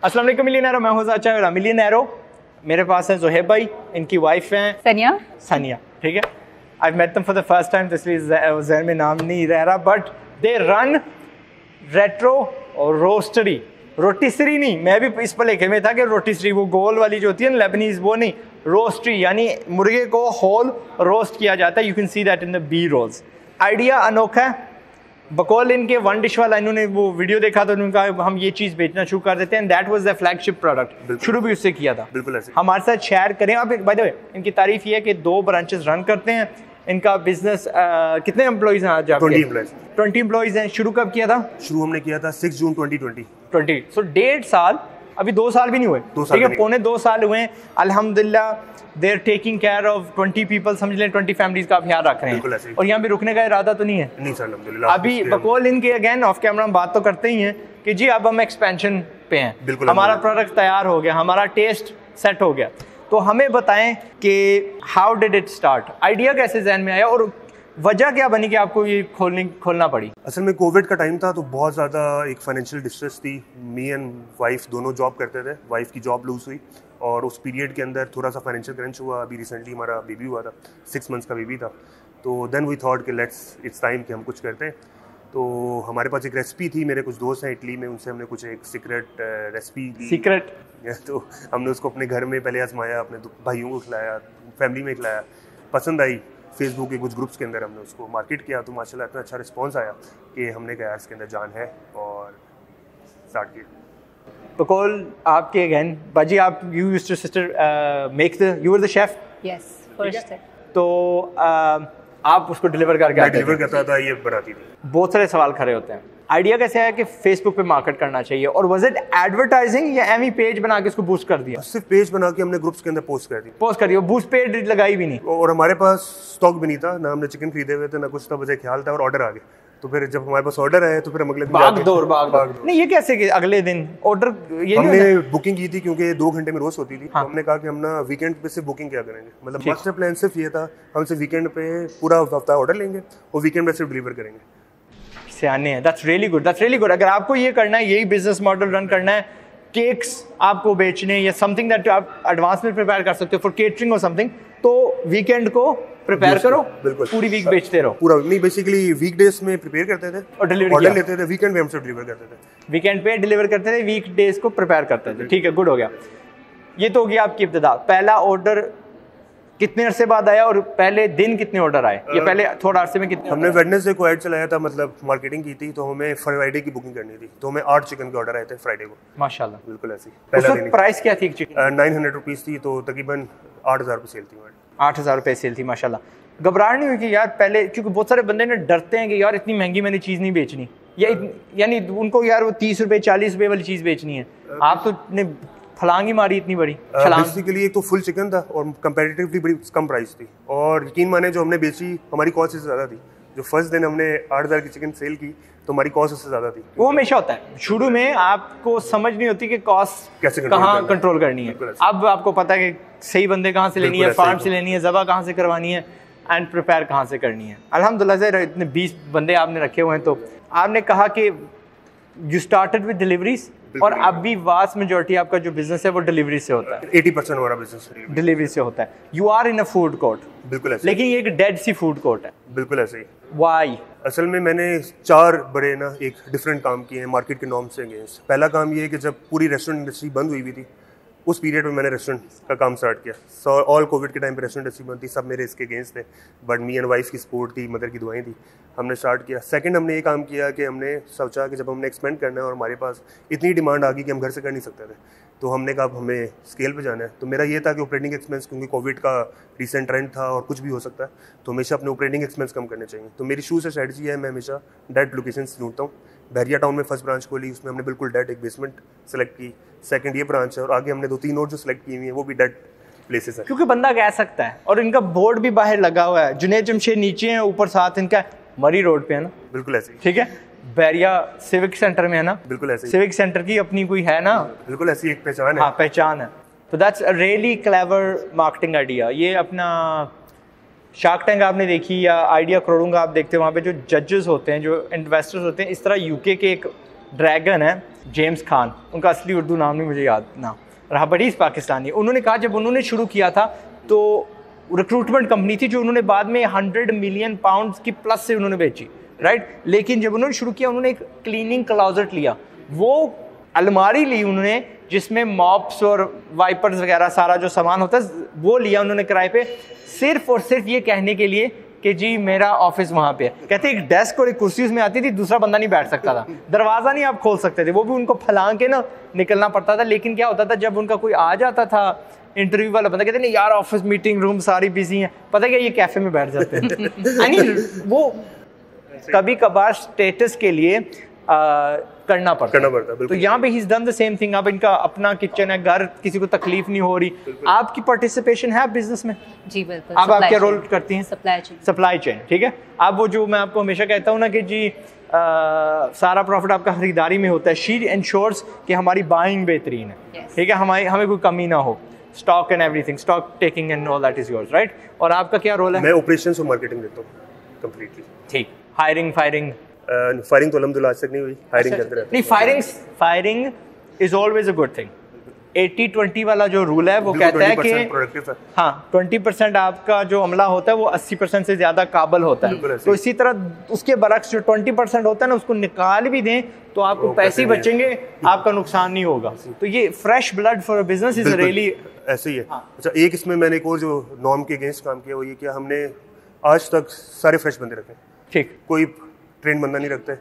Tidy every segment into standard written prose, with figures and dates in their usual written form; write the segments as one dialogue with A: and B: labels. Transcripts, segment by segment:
A: अस्सलाम वालेकुम मिलियनेरो, मैं हूं ज़ाचा मिलियनेरो। मेरे पास है ज़ोहेब भाई, इनकी वाइफ हैं सनिया, ठीक है। I met them for the first time, तो इसलिए जहन में नाम नहीं रह रहा, बट दे रन रेट्रो और रोस्टरी, रोटिसरी नहीं, मैं भी इस पर लेके में था कि रोटिसरी वो गोल वाली जो होती है ना लेबनीज, वो नहीं, रोस्टरी यानी मुर्गे को होल रोस्ट किया जाता है। You can see that in the B rolls. Idea अनोखा है, बकौल इनके वन डिश वाला, इन्होंने वो वीडियो देखा तो उन्होंने कहा हम ये चीज़ बेचना शुरू कर देते हैं, that was the flagship product. शुरू भी उससे किया था, बिल्कुल ऐसे। हमारे साथ शेयर करें। अब बाय द वे इनकी तारीफ ये है कि 2 ब्रांचेस रन करते हैं। इनका बिजनेस कितने एम्प्लॉइज हैं आज आपके? 20 एम्प्लॉइज हैं। शुरू कब किया था?
B: शुरू हमने किया था 6 जून 2020।
A: सो 1.5 साल, अभी 2 साल भी नहीं हुए, ठीक है, पौने 2 साल हुए हैं। अल्हम्दुलिल्लाह they are taking care of 20 people, समझ लें 20 फैमिलीज का ख्याल रख रहे हैं। और यहाँ पे रुकने का इरादा तो नहीं है?
B: नहीं सर, अल्हम्दुलिल्लाह। अभी
A: बकौल इनके अगेन ऑफ कैमरा हम बात तो करते ही हैं कि जी अब हम एक्सपेंशन पे हैं, हमारा प्रोडक्ट तैयार हो गया, हमारा टेस्ट सेट हो गया। तो हमें बताएं कि how did it start, idea कैसे जहन में आया और वजह क्या बनी कि आपको ये खोलना पड़ी?
B: असल में कोविड का टाइम था तो बहुत ज़्यादा एक फाइनेंशियल डिस्ट्रेस थी। मी एंड वाइफ दोनों जॉब करते थे। वाइफ की जॉब लूज हुई और उस पीरियड के अंदर थोड़ा सा फाइनेंशियल क्रंच हुआ। अभी रिसेंटली हमारा बेबी हुआ था, 6 मंथ्स का बेबी था। तो देन वी थॉट कि इट्स टाइम कि हम कुछ करते हैं। तो हमारे पास एक रेसिपी थी, मेरे कुछ दोस्त हैं इटली में, उनसे हमने कुछ एक सीक्रेट रेसिपी ली। तो हमने उसको अपने घर में पहले आजमाया, अपने भाइयों को खिलाया, फैमिली में खिलाया, पसंद आई। फेसबुक के कुछ ग्रुप्स के अंदर हमने उसको मार्केट किया तो माशाल्लाह इतना अच्छा रिस्पांस आया कि हमने कहा यार इसके अंदर जान है और स्टार्ट किया।
A: बकौल आपके अगेन बाजी, आप you used to sister make the, you were the chef?
C: Yes, first. तो
A: आप उसको डिलीवर
B: करता था, ये बनाती थी।
A: बहुत सारे सवाल खड़े होते हैं। आइडिया कैसे आया कि फेसबुक पे मार्केट करना चाहिए, और वाज इट एडवर्टाइजिंग या एमी पेज बना के इसको बूस्ट कर दिया?
B: सिर्फ पेज बना के हमने ग्रुप्स के अंदर पोस्ट कर दी,
A: बूस्ट पेज लगाई भी नहीं।
B: और हमारे पास स्टॉक भी नहीं था, ना हमने चिकन खरीदे हुए थे, ना कुछ था, बस एक ख्याल था और ऑर्डर आ गया। तो फिर जब हमारे पास ऑर्डर आया तो फिर हम अगले दिन
A: भाग दौड़ नहीं, ये कैसे कि अगले दिन ऑर्डर? ये
B: हमने बुकिंग की थी क्योंकि 2 घंटे में रोज होती थी। हाँ। तो हमने कहा कि हम ना वीकेंड पे सिर्फ बुकिंग क्या करेंगे, मतलब मास्टर प्लान सिर्फ ये था, हम सिर्फ वीकेंड पे पूरा हफ्ता ऑर्डर लेंगे और वीकेंड पे सिर्फ डिलीवर करेंगे।
A: सियाने हैं, that's really good, that's really good. अगर आपको ये करना है, यही बिजनेस मॉडल रन करना है, केक्स आपको बेचने या समथिंग दैट आप एडवांस में प्रिपेयर कर सकते हो फॉर केटरिंग और समथिंग, तो वीकेंड को प्रिपेयर करो, बिल्कुल पूरी वीक बेचते रहो।
B: पूरा नहीं, बेसिकली वीकडेज में प्रिपेयर करते थे और डिलीवरी लेते थे, वीकेंड पे हमसे डिलीवर करते थे।
A: वीकेंड पे डिलीवर करते थे, वीकडेज को प्रिपेयर करते थे, ठीक है, गुड हो गया। ये तो हो गया आपकी इब्तिदा। पहला ऑर्डर कितने अरसे बाद आया और पहले दिन कितने ऑर्डर आए? ये पहले थोड़ा अरसे में कितने?
B: हमने वेडनेसडे को ऐड चलाया था, मतलब मार्केटिंग की थी, तो हमें फ्राइडे की बुकिंग करनी थी, तो हमें 8 चिकन के ऑर्डर आए थे फ्राइडे को।
A: माशाल्लाह,
B: बिल्कुल ऐसी। पहला दिन
A: प्राइस क्या थी चिकन?
B: 900 रुपीज़ थी, तो तकरीबन 8000 रुपये सेल थी।
A: 8000 रुपये सेल थी, माशाल्लाह। घबराहट नहीं हुई कि यार पहले, क्योंकि बहुत सारे बंदे ना डरते हैं कि यार इतनी महंगी मैंने चीज़ नहीं बेचनी, या यानी उनको यार वो 30 रुपये 40 रुपये वाली चीज़ बेचनी है। आप तो ने फलांग ही मारी इतनी बड़ी छलांग।
B: बेसिकली एक तो फुल चिकन था और कंपैरेटिवली बड़ी कम प्राइस थी, और यकीन माने जो हमने बेची हमारी कॉस्ट इससे ज़्यादा थी। जो फर्स्ट दिन हमने 8000 की चिकन सेल की तो हमारी कॉस्ट उससे ज़्यादा थी।
A: वो हमेशा होता है, शुरू में आपको समझ नहीं होती कि कॉस्ट कैसे कहाँ कंट्रोल करनी है। अब आपको पता है कि सही बंदे कहाँ से लेनी है, फार्म से लेनी है, ज़बा कहाँ से करवानी है, एंड प्रिपेयर कहाँ से करनी है। अल्हम्दुलिल्लाह से इतने 20 बंदे आपने रखे हुए हैं। तो आपने कहा कि यू स्टार्टेड विद डिलीवरीज, और अब भी वास्ट मेजॉरिटी आपका जो बिजनेस है वो डिलीवरी से होता है।
B: 80% हमारा बिजनेस
A: डिलीवरी से होता है। You are in a food court,
B: बिल्कुल ऐसे,
A: लेकिन ये एक डेड सी फूड कोर्ट है।
B: बिल्कुल ऐसे ही।
A: वाई?
B: असल में मैंने 4 बड़े ना एक डिफरेंट काम किए हैं मार्केट के नॉर्म से अगेंस्ट। पहला काम ये है कि जब पूरी रेस्टोरेंट इंडस्ट्री बंद हुई थी, उस पीरियड में मैंने रेस्टोरेंट का काम स्टार्ट किया। ऑल कोविड के टाइम पे रेस्टोरेंट इंडस्ट्री बंद थी, सब मेरे इसके अगेंस्ट थे, बट मी एंड वाइफ की सपोर्ट थी, मदर की दुआएं थी, हमने स्टार्ट किया। सेकंड हमने ये काम किया कि हमने सोचा कि जब हमने एक्सपेंड करना है और हमारे पास इतनी डिमांड आ गई कि हम घर से कर नहीं सकते थे, तो हमने कहा हमें स्केल पे जाना है। तो मेरा ये था कि ऑपरेटिंग एक्सपेंस, क्योंकि कोविड का रिसेंट ट्रेंड था और कुछ भी हो सकता है, तो हमेशा अपने ऑपरेटिंग एक्सपेंस कम करने चाहिए। तो मेरी शुरू से स्ट्रेटजी है, मैं हमेशा डेड लोकेशन ढूंढता हूँ। बहरिया टाउन में फर्स्ट ब्रांच खोली, उसमें हमने बिल्कुल डेड एक बेसमेंट सेलेक्ट की। सेकंड ये ब्रांच है, और आगे हमने 2-3 और जो सेलेक्ट की हुई है वो भी डेड प्लेसेस है।
A: क्योंकि बंदा कह सकता है, और इनका बोर्ड भी बाहर लगा हुआ है, जुनैद जमशेद नीचे है, ऊपर साथ इनका मरी रोड पे है ना,
B: बिल्कुल ऐसे,
A: ठीक है, बहरिया सिविक सेंटर में है ना,
B: बिल्कुल ऐसे।
A: सिविक सेंटर की अपनी कोई है ना,
B: बिल्कुल ऐसी एक पहचान है।
A: हाँ, पहचान है। तो that's a really clever marketing idea. ये अपना शार्क टैंक आपने देखी या आइडिया करोड़ों का आप देखते हैं, वहाँ पे जो जजेस होते हैं, जो इन्वेस्टर्स होते हैं, इस तरह यूके के एक ड्रैगन है जेम्स खान, उनका असली उर्दू नाम नहीं मुझे याद ना रहा, बट इस पाकिस्तानी। उन्होंने कहा जब उन्होंने शुरू किया था तो रिक्रूटमेंट कंपनी थी जो उन्होंने बाद में 100 मिलियन पाउंड्स की प्लस से उन्होंने बेची, राइट। लेकिन जब उन्होंने शुरू किया उन्होंने एक क्लीनिंग क्लोजेट लिया, वो अलमारी ली उन्होंने जिसमें मॉप्स और वाइपर्स वगैरह सारा जो सामान होता है वो लिया उन्होंने किराए पे, सिर्फ और सिर्फ ये कहने के लिए कि जी मेरा ऑफिस वहाँ पे है। कहते एक डेस्क और एक कुर्सी उसमें आती थी, दूसरा बंदा नहीं बैठ सकता था, दरवाज़ा नहीं आप खोल सकते थे, वो भी उनको फैला के ना निकलना पड़ता था। लेकिन क्या होता था जब उनका कोई आ जाता था इंटरव्यू वाला बंदा, कहते नहीं यार ऑफिस मीटिंग रूम सारी बिजी हैं, पता क्या ये कैफे में बैठ जाते हैं। वो कभी कभार स्टेटस के लिए करना पड़ता है। तो यहाँ पे ही डन द सेम थिंग। अब इनका अपना किचन है, घर, किसी को तकलीफ नहीं हो रही। आपकी पार्टिसिपेशन है बिजनेस में?
C: जी बिल्कुल।
A: आप क्या रोल करती हैं?
C: सप्लाई चेन,
A: ठीक है। अब वो जो मैं आपको हमेशा कहता हूँ ना कि जी सारा प्रॉफिट आपका खरीदारी में होता है। शी इंश्योर्स कि हमारी बाइंग बेहतरीन है, ठीक है, हमें कोई कमी ना हो, stock and everything, stock taking and all that is yours, right. और आपका क्या रोल है?
B: मैं ऑपरेशंस और मार्केटिंग देखता हूँ कंप्लीटली।
A: ठीक। हायरिंग फायरिंग
B: तो अल्हम्दुलिल्लाह आज तक नहीं हुई, हायरिंग करते रहते
A: हैं। नहीं, firing is always a good thing. 80-20 वाला जो रूल है वो कहता है कि हाँ 20% आपका जो अमला होता है वो 80% से ज्यादा काबल होता है। तो इसी तरह उसके बरक्स जो 20% होता है ना उसको निकाल भी दें तो आपको पैसे बचेंगे, आपका नुकसान नहीं होगा। तो ये fresh blood for business is really
B: ऐसे ही है। अच्छा, एक इसमें मैंने एक और जो नॉर्म के अगेंस्ट काम किया वो ये कि हमने आज तक सारे फ्रेश बंदे रखे।
A: ठीक।
B: कोई ट्रेन बंदा नहीं रखते,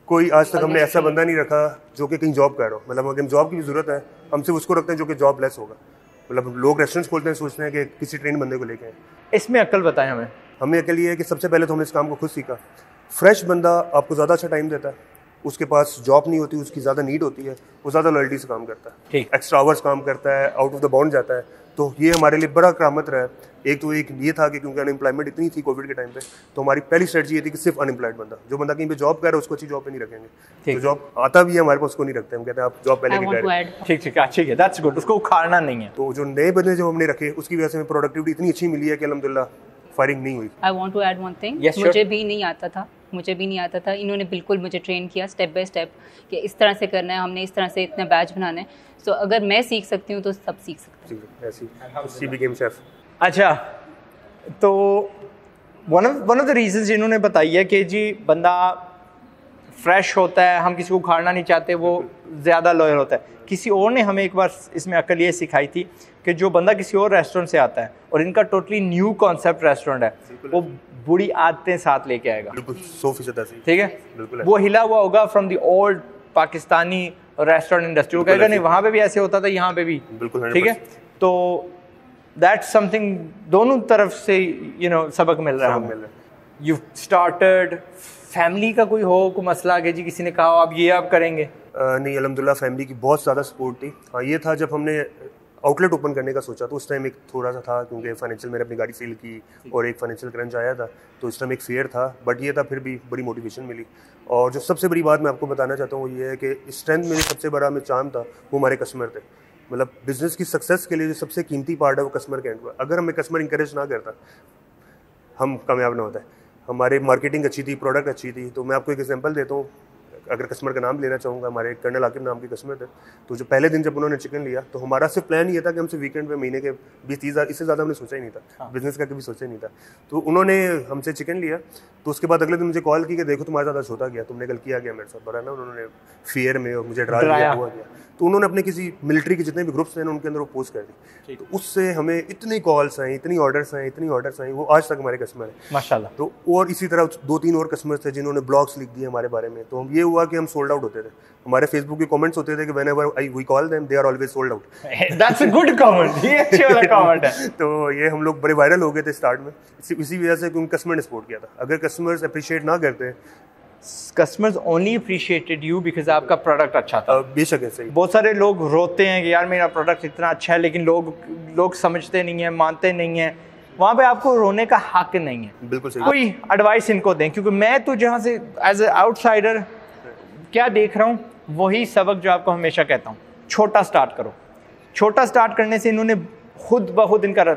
B: कोई आज तक हमने ऐसा बंदा नहीं रखा जो कि कहीं जॉब कर रहा हो। मतलब अगर जॉब की भी जरूरत है हम सिर्फ उसको रखते हैं जो कि जॉब लेस होगा। मतलब लोग रेस्टोरेंट्स खोलते हैं सोचते हैं कि किसी ट्रेन बंदे को लेके आए।
A: इसमें अक्ल बताएं हमें।
B: हमें अक्ल ये है कि सबसे पहले तो हमने इस काम को खुद सीखा। फ्रेश बंदा आपको ज़्यादा अच्छा टाइम देता है, उसके पास जॉब नहीं होती, उसकी ज़्यादा नीड होती है, वो ज़्यादा लॉयल्टी से काम करता है, एक्स्ट्रा आवर्स काम करता है, आउट ऑफ द बाउंड जाता है। तो ये हमारे लिए बड़ा करामत रहा है। एक ये था कि क्योंकि अनएम्प्लॉयमेंट इतनी थी कोविड के टाइम पे, तो हमारी पहली स्ट्रेटजी ये थी कि सिर्फ अनएम्प्लॉयड बंदा, जो बंदा कहीं पे जॉब कर रहा है उसको अच्छी जॉब पे नहीं रखेंगे। तो जॉब आता भी है हमारे पास उसको नहीं रखते, हम कहते हैं आप जॉब पहले भी करें।
A: ठीक है, दैट्स गुड, उसको उखाड़ना नहीं है।
B: तो जो नए बंदे जो हमने रखे उसकी वजह से हमें प्रोडक्टिविटी इतनी अच्छी मिली है कि अल्हम्दुलिल्लाह फायरिंग नहीं हुई।
C: I want to add one thing, मुझे भी नहीं आता था, इन्होंने बिल्कुल मुझे ट्रेन किया स्टेप बाय स्टेप कि इस तरह से करना है, हमने इस तरह से इतना बैच बनाना है। सो अगर मैं सीख सकती हूँ तो सब सीख सकते हैं।
B: ऐसी शी बिकेम शेफ।
A: अच्छा, तो वन ऑफ द रीजंस जिन्होंने बताई है कि जी बंदा फ्रेश होता है, हम किसी को उखाड़ना नहीं चाहते, वो ज़्यादा लॉयल होता है। किसी और ने हमें एक बार इसमें अकल ये सिखाई थी कि जो बंदा किसी और रेस्टोरेंट से आता है और इनका टोटली न्यू कॉन्सेप्ट रेस्टोरेंट है, वो बुरी आदतें साथ लेके आएगा।
B: बिल्कुल 100%
A: ठीक है। वो हिला हुआ होगा from the old Pakistani restaurant industry, वो कहेगा नहीं वहाँ पे भी ऐसे होता था, यहाँ पे भी। ठीक है। तो दैट्स समथिंग दोनों तरफ से सबक मिल रहा है। यू स्टार्टेड फैमिली का कोई मसला कि जी किसी ने कहा आप ये आप करेंगे?
B: नहीं, अल्हम्दुलिल्लाह फैमिली की बहुत ज़्यादा सपोर्ट थी। हाँ, ये था जब हमने आउटलेट ओपन करने का सोचा तो उस टाइम एक थोड़ा सा था क्योंकि फाइनेंशियल मैंने अपनी गाड़ी सेल की और एक फाइनेंशियल क्रंच आया था, तो उस टाइम एक फेयर था, बट ये था फिर भी बड़ी मोटिवेशन मिली। और जो सबसे बड़ी बात मैं आपको बताना चाहता हूँ वो ये है कि स्ट्रेंथ में सबसे बड़ा में चार्म था वो हमारे कस्टमर थे। मतलब बिजनेस की सक्सेस के लिए जो सबसे कीमती पार्ट है वो कस्टमर के एंड पर। अगर हमें कस्टमर इंकरेज ना करता हम कामयाब ना होता है। हमारी मार्केटिंग अच्छी थी, प्रोडक्ट अच्छी थी। तो मैं आपको एक एग्जांपल देता हूँ, अगर कस्टमर का नाम लेना चाहूँगा, हमारे कर्नल आकिब नाम के कस्टमर थे। तो जो पहले दिन जब उन्होंने चिकन लिया तो हमारा सिर्फ प्लान ये था कि हमसे वीकेंड पे महीने के 20-30 हज़ार, इससे ज़्यादा हमने सोचा ही नहीं था। बिजनेस का कभी सोचा ही नहीं था। तो उन्होंने हमसे चिकन लिया, तो उसके बाद अगले दिन मुझे कॉल की कि देखो तुम्हारे साथ होता गया, तुमने कल किया गया मेरे साथ, बड़ा ना उन्होंने फियर में और मुझे डराया हुआ गया। तो उन्होंने अपने किसी मिलिट्री के जितने भी ग्रुप्स थे उनके अंदर वो पोस्ट कर दी। तो उससे हमें इतनी कॉल्स आई, इतनी ऑर्डर्स आई, वो आज तक हमारे कस्टमर है माशाल्लाह। तो और इसी तरह 2-3 और कस्टमर्स थे जिन्होंने ब्लॉग्स लिख दिए हमारे बारे में। तो हम ये हुआ कि हम सोल्ड आउट होते थे। हमारे फेसबुक के कमेंट्स होते थे कि whenever we call them they are always sold out.
A: That's a good comment, ये अच्छे वाला कमेंट है।
B: तो ये हम लोग बड़े वायरल हो गए थे स्टार्ट में, इसी वजह से क्योंकि कस्टमर ने सपोर्ट किया था। अगर कस्टमर्स अप्रिशिएट ना करते,
A: customers only appreciated you because आपका प्रोडक्ट अच्छा था।
B: बेशक है, सही।
A: बहुत सारे लोग रोते हैं कि यार मेरा प्रोडक्ट इतना अच्छा है, लेकिन लोग समझते नहीं है, मानते नहीं है। वहाँ पे आपको रोने का हक नहीं है।
B: बिल्कुल सही।
A: कोई एडवाइस इनको दें, क्योंकि मैं तो जहाँ से एज ए आउटसाइडर क्या देख रहा हूँ वही सबक जो आपको हमेशा कहता हूँ, छोटा स्टार्ट करो। छोटा स्टार्ट करने से इन्होंने खुद ब खुद इनका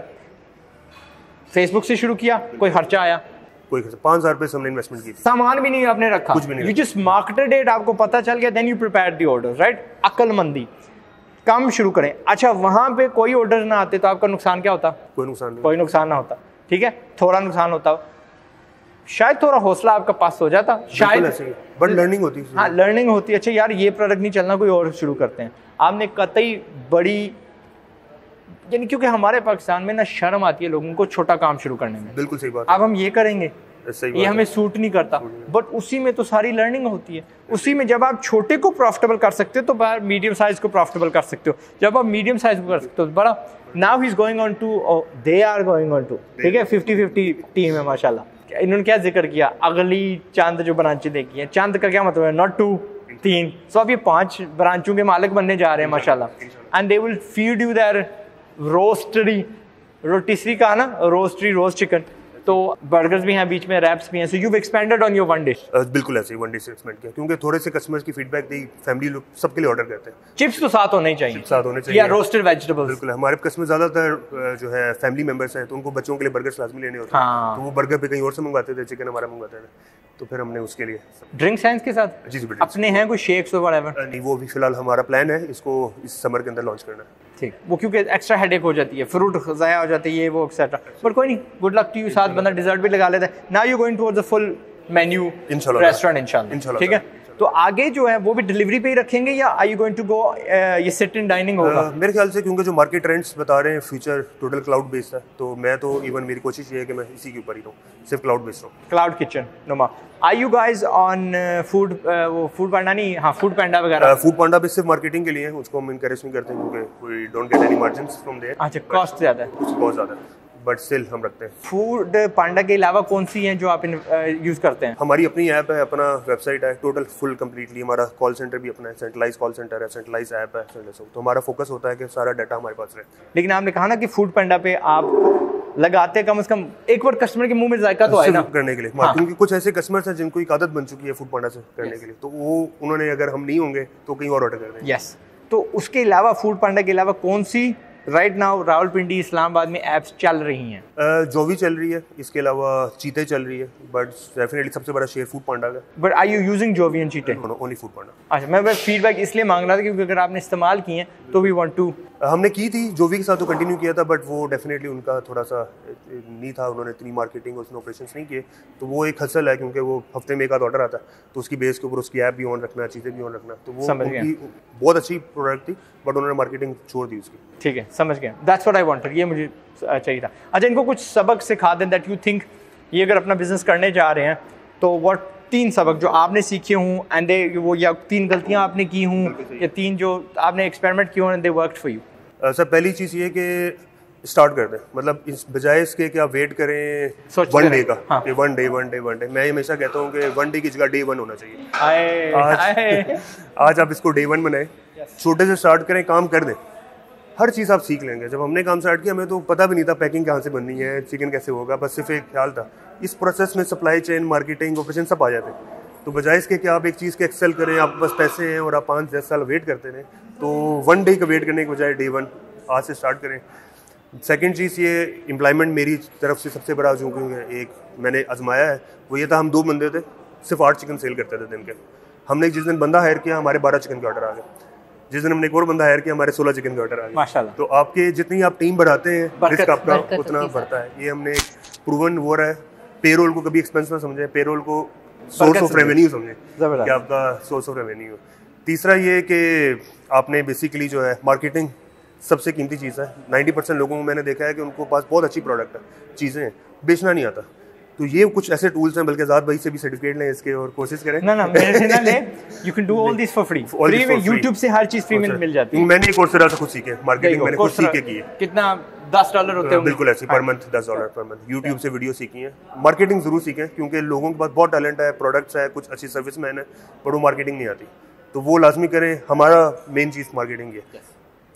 A: फेसबुक से शुरू किया, कोई खर्चा आया,
B: कोई 5,000 रुपये से हमने इन्वेस्टमेंट की थी।
A: सामान भी नहीं आपने रखा,
B: कुछ भी नहीं,
A: यू जस्ट मार्केटेड इट, आपको पता चल गया, then you prepared the order, right. अक्लमंदी, काम शुरू करें। अच्छा, वहां पे कोई ऑर्डर ना आते तो आपका नुकसान क्या होता?
B: कोई नुकसान नहीं,
A: कोई नुकसान ना होता, ठीक है, थोड़ा नुकसान होता, शायद थोड़ा हौसला आपका पास हो जाता, शायद,
B: बट लर्निंग होती है।
A: हाँ, लर्निंग होती है। अच्छा यार, ये प्रोडक्ट नहीं चलना, कोई और शुरू करते हैं। आपने कतई बड़ी, यानी क्योंकि हमारे पाकिस्तान में ना शर्म आती है लोगों को छोटा काम शुरू करने में।
B: बिल्कुल सही बात।
A: अब हम ये करेंगे, ये हमें सूट नहीं करता, बट उसी में तो सारी लर्निंग होती है। उसी में जब आप छोटे को प्रॉफिटेबल कर सकते हो तो बाहर मीडियम साइज को प्रॉफिटेबल कर सकते हो। जब आप मीडियम साइज को कर सकते हो बड़ा, now he is going on to, they are going on to, ठीक है, 50-50 टीम है माशाल्लाह। इन्होंने क्या जिक्र किया, अगली चांद जो ब्रांचें देखी हैं, चांद का क्या मतलब है, नॉट 2, 3, सो अब ये 5 ब्रांचों के मालिक बनने जा रहे हैं माशाल्लाह। And they will feed you their roastery, rotisserie कहा ना, रोस्टरी, रोस्ट चिकन, तो बर्गर्स भी हैं, बीच में रैप्स भी हैं। So you expanded on your one dish.
B: बिल्कुल ऐसे ही वन डिश से एक्सपेंड किया, क्योंकि थोड़े से कस्टमर्स की फीडबैक दी, फैमिली लोग सबके लिए ऑर्डर करते हैं।
A: चिप्स तो साथ होने ही चाहिए,
B: साथ होने चाहिए,
A: या रोस्टेड वेजिटेबल्स।
B: बिल्कुल, हमारे कस्टमर ज़्यादातर जो है फैमिली मेंबर्स हैं, तो उनको बच्चों के लिए बर्गर्स लाजमी लेने होते हैं, तो वो बर्गर पे कहीं और से मंगवाते थे, चिकन हमारा मंगवाते थे, तो फिर हमने उसके लिए
A: ड्रिंक्स हैं इसके साथ।
B: जी
A: अपने हैं कोई शेक्स और व्हाटएवर?
B: नहीं, वो भी फिलहाल हमारा प्लान है इसको इस समर के अंदर लॉन्च करना है।
A: ठीक, वो क्योंकि एक्स्ट्रा हेडेक हो जाती है, फ्रूट ज़ाया हो जाती है, ये वो एक्सेट्रा, बट कोई नहीं, गुड लक टू यू। साथ बंदा डिजर्ट भी लगा लेता है। Now you going towards the full menu restaurant इंशाल्लाह, ठीक है। तो आगे जो है वो भी डिलीवरी पे ही रखेंगे, या are you going to go ये सिट इन डाइनिंग होगा?
B: मेरे ख्याल से क्योंकि जो मार्केट ट्रेंड्स बता रहे हैं फ्यूचर टोटल क्लाउड बेस्ड है, तो मैं तो इवन मेरी कोशिश ये है कि मैं इसी के ऊपर ही रहूँ, सिर्फ क्लाउड बेस्ड रहूँ।
A: क्लाउड किचन नुमा। Are you guys on food, वो फूड पांडा नहीं, हाँ फूड पांडा वगैरह?
B: फूड पांडा भी सिर्फ मार्केटिंग के लिए है, उसको हम इनकरेज नहीं करते क्योंकि we don't get any margins from there.
A: अच्छा, कॉस्ट ज़्यादा है,
B: बहुत ज़्यादा है, बट स्टिल हम रखते हैं।
A: फूड पांडा के अलावा कौन सी हैं जो आप यूज़ करते हैं?
B: हमारी अपनी ऐप है, अपना वेबसाइट है, टोटल फुल कम्प्लीटली हमारा कॉल सेंटर भी अपना है, सेंट्रलाइज कॉल सेंटर है, सेंट्रलाइज ऐप है, तो हमारा फोकस होता है कि सारा डाटा हमारे पास रहे।
A: लेकिन आपने कहा ना कि फूड पांडा पे आप लगाते कम से कम एक बार कस्टमर के मुंह में जायका तो आए ना
B: करने के लिए,
A: हाँ।
B: क्योंकि कुछ ऐसे कस्टमर्स हैं जिनको एक आदत बन चुकी है फूड पांडा से करने के लिए, तो वो उन्होंने अगर हम नहीं होंगे तो कहीं और ऑर्डर कर देंगे।
A: यस, तो उसके अलावा फूड पांडा के अलावा कौन सी राइट नाउ रावलपिंडी इस्लामाबाद में ऐप्स चल रही हैं?
B: जोवी चल रही है, इसके अलावा चीते चल रही है, बट डेफिनेटली सबसे बड़ा शेयर फूड पांडा का।
A: But are you using Jovi and cheetah?
B: Only Foodpanda.
A: अच्छा, मैं बस फीडबैक इसलिए मांग रहा था क्योंकि अगर आपने इस्तेमाल किए हैं तो वी वांट टू।
B: हमने की थी जोवी के साथ तो कंटिन्यू किया था, बट वो डेफिनेटली उनका थोड़ा सा नहीं था, उन्होंने इतनी मार्केटिंग और उसने ऑपरेशंस नहीं किए, तो वो एक हसल है क्योंकि वो हफ्ते में एक आध ऑर्डर आता है, तो उसकी बेस के ऊपर उसकी ऐप भी ऑन रखना, चीज़ें भी ऑन रखना, तो वो उनकी बहुत अच्छी प्रोडक्ट थी, बट उन्होंने मार्केटिंग छोड़ दी उसकी।
A: ठीक है, समझ गया, दैट्स व्हाट आई वांटेड, ये मुझे चाहिए था। अच्छा, इनको कुछ सबक सिखा दें दैट यू थिंक ये अगर अपना बिजनेस करने जा रहे हैं तो व्हाट 3 सबक जो आपने सीखे हों एंड दे वो, या 3 गलतियां आपने की हों, या 3 जो आपने एक्सपेरिमेंट किए हों and they worked for you?
B: Sir, पहली चीज़ ये कि स्टार्ट कर दें, मतलब इस बजाय इसके कि आप वेट करें वन डे का,
A: हाँ।
B: कि वन डे मैं हमेशा कहता हूँ कि वन डे की जगह डे 1 होना चाहिए। आज आप इसको डे 1 बनाएं, छोटे से स्टार्ट करें, काम कर दें, हर चीज़ आप सीख लेंगे। जब हमने काम स्टार्ट किया हमें तो पता भी नहीं था पैकिंग कहाँ से बननी है, चिकन कैसे होगा, बस सिर्फ एक ख्याल था। इस प्रोसेस में सप्लाई चेन, मार्केटिंग, ऑपरेशन सब आ जाते हैं, तो बजाय इसके कि आप एक चीज़ के एक्सेल करें, आप बस पैसे हैं और आप 5-10 साल वेट करते रहें, तो वन डे का वेट करने के बजाय डे 1 आज से स्टार्ट करें। सेकंड चीज़ ये एम्प्लॉयमेंट मेरी तरफ से सबसे बड़ा जो एक मैंने आजमाया है वो ये था, हम 2 बंदे थे, सिर्फ 8 चिकन सेल करते थे दिन के। हमने जिस दिन बंदा हायर किया हमारे 12 चिकन के ऑर्डर आ गए, जिस दिन हमने एक और बंदा हायर किया हमारे 16 चिकन के ऑर्डर आ गए माशाल्लाह। तो आपके जितनी आप टीम बढ़ाते हैं रिस्क आपका उतना बढ़ता है, ये हमने प्रूवन वो रहा है। पेरोल को कभी एक्सपेंस ना समझे, पेरोल को सोर्स ऑफ रेवेन्यू समझे कि आपका सोर्स ऑफ रेवेन्यू। तीसरा ये कि आपने बेसिकली जो है मार्केटिंग सबसे कीमती चीज़ है। 90% लोगों को मैंने देखा है कि उनको पास बहुत अच्छी प्रोडक्ट है, चीज़ें हैं, बेचना नहीं आता। तो ये कुछ ऐसे टूल्स हैं, बल्कि आजाद भाई से भी सर्टिफिकेट लें इसके और कोशिश करें।
A: ना मेरे से ना ले, you can do all this for free. Free में यूट्यूब से हर चीज़ फ्री में मिल जाती है।
B: मैंने एक कोर्सेरा से खुद सीखे, मार्केटिंग मैंने खुद सीख के की है।
A: कितना $10 होते हैं?
B: बिल्कुल ऐसे per month $10 per month. YouTube से वीडियो सीखी है, मार्केटिंग जरूर सीखें क्योंकि लोगों के पास बहुत टैलेंट है, प्रोडक्ट्स है, कुछ अच्छी सर्विस मैन है, पर वो मार्केटिंग नहीं आती, तो वो लाजमी करें। हमारा मेन चीज़ मार्केटिंग है,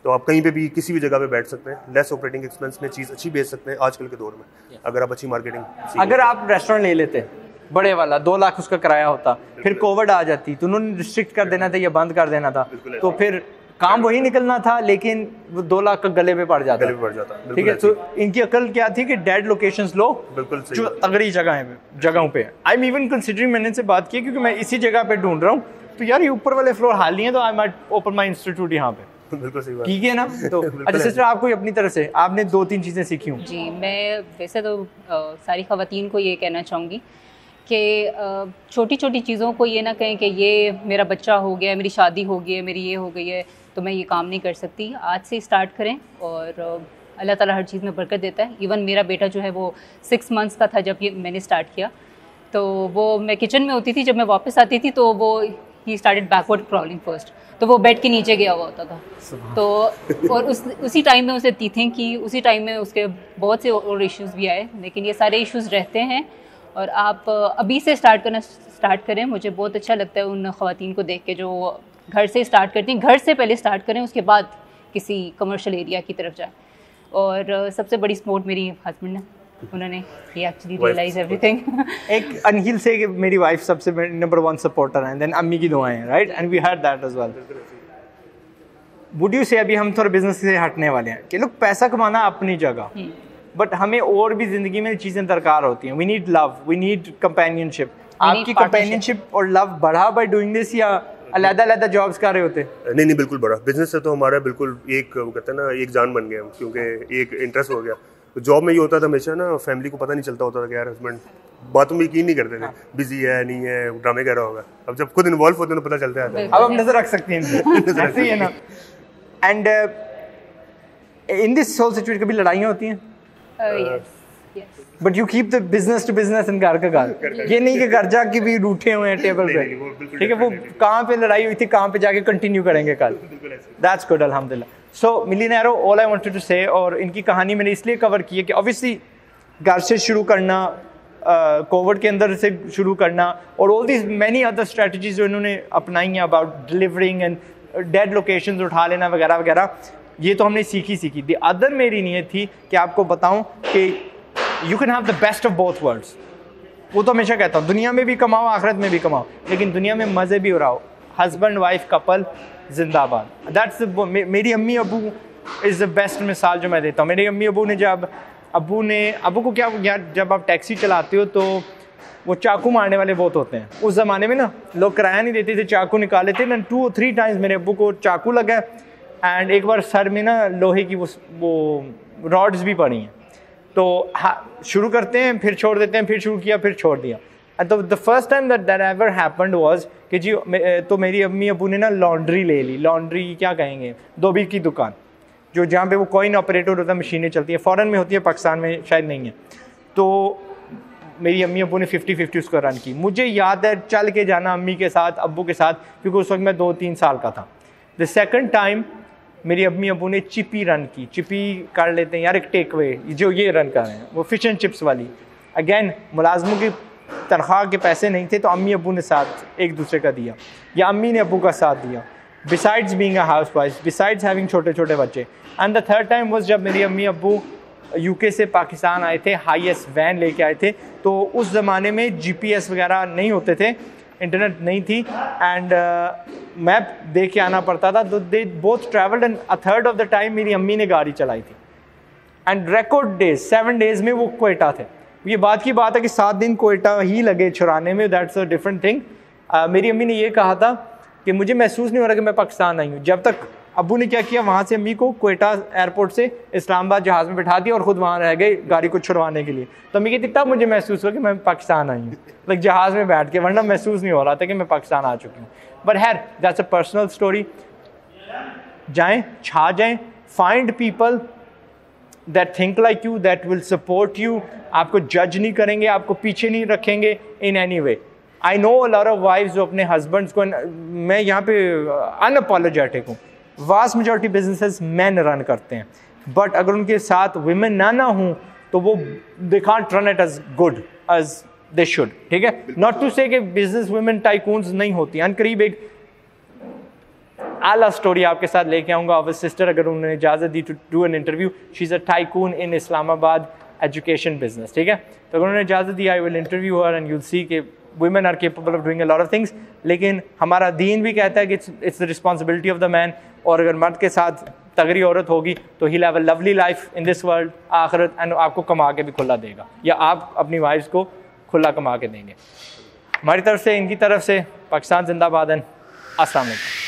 B: तो आप कहीं पे भी किसी भी जगह पे बैठ सकते हैं, लेस ऑपरेटिंग एक्सपेंस में चीज़ अच्छी बेच सकते हैं आजकल के दौर में, अगर आप अच्छी मार्केटिंग।
A: अगर आप रेस्टोरेंट ले लेते बड़े वाला 2 लाख उसका किराया होता, फिर कोविड आ जाती तो उन्होंने रिस्ट्रिक्ट कर देना था या बंद कर देना था, तो फिर काम वही निकलना था, लेकिन वो 2 लाख का गले पे पड़ जाता, ठीक है। तो इनकी अकल क्या थी कि डेड लोकेशंस लो, बिल्कुल जो तगड़ी जगहों पे। आई एम इवन कंसिडरिंग, मैंने से बात की क्योंकि मैं इसी जगह पे ढूंढ रहा हूँ, तो यार ये ऊपर वाले फ्लोर खाली हैं, तो I might open my institute यहाँ पे।
B: बिल्कुल सही बात,
A: ठीक है ना। तो अच्छा सिस्टर, आपको अपनी तरफ से आपने 2-3 चीज़ें सीखी हूँ।
C: जी, मैं वैसे तो सारी ख़वातीन को ये कहना चाहूँगी कि छोटी छोटी चीज़ों को ये ना कहें कि ये मेरा बच्चा हो गया, मेरी शादी हो गई है, मेरी ये हो गई है, तो मैं ये काम नहीं कर सकती। आज से स्टार्ट करें और अल्लाह ताला हर चीज़ में बरकत देता है। इवन मेरा बेटा जो है वो 6 मंथ्स का था जब ये मैंने स्टार्ट किया, तो वो मैं किचन में होती थी, जब मैं वापस आती थी तो वो he started backward crawling first, तो वो बेड के नीचे गया हुआ होता था। तो और उसी टाइम में उसे तीथिंग की, उसी टाइम में उसके बहुत से और इश्यूज़ भी आए, लेकिन ये सारे इश्यूज़ रहते हैं और आप अभी से स्टार्ट करें। मुझे बहुत अच्छा लगता है उन ख़वातीन को देख के जो घर से स्टार्ट करती हैं। घर से पहले स्टार्ट करें, उसके बाद किसी कमर्शियल एरिया की तरफ जाएं। और सबसे बड़ी सपोर्ट मेरी हस्बैंड है, उन्होंने ये एक्चुअली रियलाइज एवरीथिंग।
A: एक अनहिल से कि मेरी वाइफ सबसे नंबर 1 सपोर्टर है, देन अम्मी की दुआएं हैं, right, and we heard that as well. Would you say, अभी हम थोड़ा बिजनेस से हटने वाले हैं कि लोग पैसा कमाना अपनी जगह, बट हमें और भी जिंदगी में चीजें दरकार होती हैं। We need love, we need companionship. आपकी कंपेनियनशिप और लव बढ़ा बाय डूइंग दिस या अलग-अलग जॉब्स कर रहे होते?
B: नहीं, बिल्कुल बढ़ा। बिजनेस से तो हमारा बिल्कुल एक कहते हैं ना, एक जान बन गया हम, क्योंकि एक इंटरेस्ट हो गया। तो जॉब में ये होता था हमेशा ना, फैमिली को पता नहीं चलता होता था कि यार हस्बैंड बातों में यकीन नहीं करते थे, बिजी है नहीं है, ड्रामे कर रहा होगा। अब जब खुद इन्वॉल्व होते हैं तो पता चलता है।
A: अब हम नजर रख सकते हैं, ऐसे ही है ना। And in this whole situation कभी लड़ाइयाँ होती हैं? But you keep the business to business in घर का घर, ये नहीं कि घर जाके भी रूठे हुए हैं टेबल पे, ठीक है। वो कहाँ पे लड़ाई हुई थी, कहाँ पे जाके कंटिन्यू करेंगे कल। दैट्स गुड, अल्हम्दुलिल्लाह। सो मिलियनेरो, ऑल आई वांटेड टू से, और इनकी कहानी मैंने इसलिए कवर की है कि ऑब्वियसली घर से शुरू करना, कोविड के अंदर से शुरू करना, और all these many other strategies जो इन्होंने अपनाई हैं about delivering and dead locations उठा लेना वगैरह वगैरह, ये तो हमने सीखी। द अदर मेरी नीयत थी कि आपको बताऊं कि you can have the best of both worlds. वो तो हमेशा कहता हूँ, दुनिया में भी कमाओ, आखिरत में भी कमाओ, लेकिन दुनिया में मज़े भी उड़ाओ। हस्बैंड वाइफ कपल जिंदाबाद। दैट्स मेरी अम्मी अबू इज़ द बेस्ट मिसाल जो मैं देता हूँ। मेरी अम्मी अबू ने जब अबू को क्या यार, जब आप टैक्सी चलाते हो तो वो चाकू मारने वाले बहुत होते हैं। उस ज़माने में ना लोग किराया नहीं देते थे, चाकू निकाले थे ना। 2 और 3 टाइम्स मेरे अबू को चाकू लगा, एंड एक बार सर में ना लोहे की वो रॉड्स भी पड़ी हैं। तो शुरू करते हैं, फिर छोड़ देते हैं, फिर शुरू किया, फिर छोड़ दिया। एंड तो the first time that ever happened was कि जी तो मेरी अम्मी अबू ने ना लॉन्ड्री ले ली। लॉन्ड्री क्या कहेंगे, धोबी की दुकान, जो जहाँ पे वो कॉइन ऑपरेटर होता है, मशीनें चलती है, फ़ॉरेन में होती है, पाकिस्तान में शायद नहीं है। तो मेरी अम्मी अबू ने 50-50 उसको रन की। मुझे याद है चल के जाना अम्मी के साथ, अब्बू के साथ, क्योंकि उस वक्त मैं 2-3 साल का था। द सेकंड टाइम मेरी अम्मी अबू ने चिपी रन की। चिपी कर लेते हैं यार, एक टेक वे जो ये रन कर रहे हैं, वो फिश एंड चिप्स वाली। अगेन मुलाजमों की तनख्वाह के पैसे नहीं थे, तो अम्मी अबू ने साथ एक दूसरे का दिया, या अम्मी ने अबू का साथ दिया, besides being a house wife, besides having छोटे छोटे बच्चे। And the third time was जब मेरी अम्मी अबू यूके से पाकिस्तान आए थे, हाईएस्ट वैन लेके आए थे। तो उस ज़माने में GPS वगैरह नहीं होते थे, इंटरनेट नहीं थी, एंड मैप देख के आना पड़ता था। तो they both travelled, and a third of the time मेरी अम्मी ने गाड़ी चलाई थी। एंड रिकॉर्ड डेज 7 डेज़ में वो कोयटा थे। ये बात की बात है कि 7 दिन कोयटा ही लगे छुड़ाने में। That's a different thing. मेरी अम्मी ने ये कहा था कि मुझे महसूस नहीं हो रहा कि मैं पाकिस्तान आई हूँ, जब तक अब्बू ने क्या किया, वहाँ से अम्मी को कोयटा एयरपोर्ट से इस्लामाबाद जहाज़ में बैठा दिया और ख़ुद वहाँ रह गए गाड़ी को छुड़वाने के लिए। तो अम्मी कहती तब मुझे महसूस हुआ कि मैं पाकिस्तान आई हूँ, लाइक जहाज़ में बैठ के, वरना महसूस नहीं हो रहा था कि मैं पाकिस्तान आ चुकी हूँ। But her that's a personal story. जाएँ, छा जाएँ, find people that think like you, that will support you. आपको जज नहीं करेंगे, आपको पीछे नहीं रखेंगे in any way. I know a lot of wives जो अपने हस्बैंड्स को, मैं यहाँ पे अनअपोलोजेटिक हूँ, vast majority businesses man run करते हैं, बट अगर उनके साथ विमेन ना हों तो वो they can't run it as good as they should. ठीक है, नॉट टू से कि बिजनेस वुमेन टाइकून्स नहीं होती। अनकरीब एक आला स्टोरी आपके साथ लेके आऊँगा ऑफ अ सिस्टर, अगर उन्होंने इजाज़त दी to do an interview. She is a tycoon in Islamabad education business. ठीक है, तो अगर उन्होंने इजाज़त दी, I will interview her and you will see कि women are capable of doing a lot of things। लेकिन हमारा दीन भी कहता है कि it's the responsibility of the man और अगर मर्द के साथ तगड़ी औरत होगी तो he have a lovely life in this world आखिरत, एंड आपको कमा के भी खुला देगा, या आप अपनी वाइफ्स को खुला कमा के देंगे। हमारी तरफ से, इनकी तरफ से, पाकिस्तान जिंदाबाद एंड अस्सलाम वालेकुम।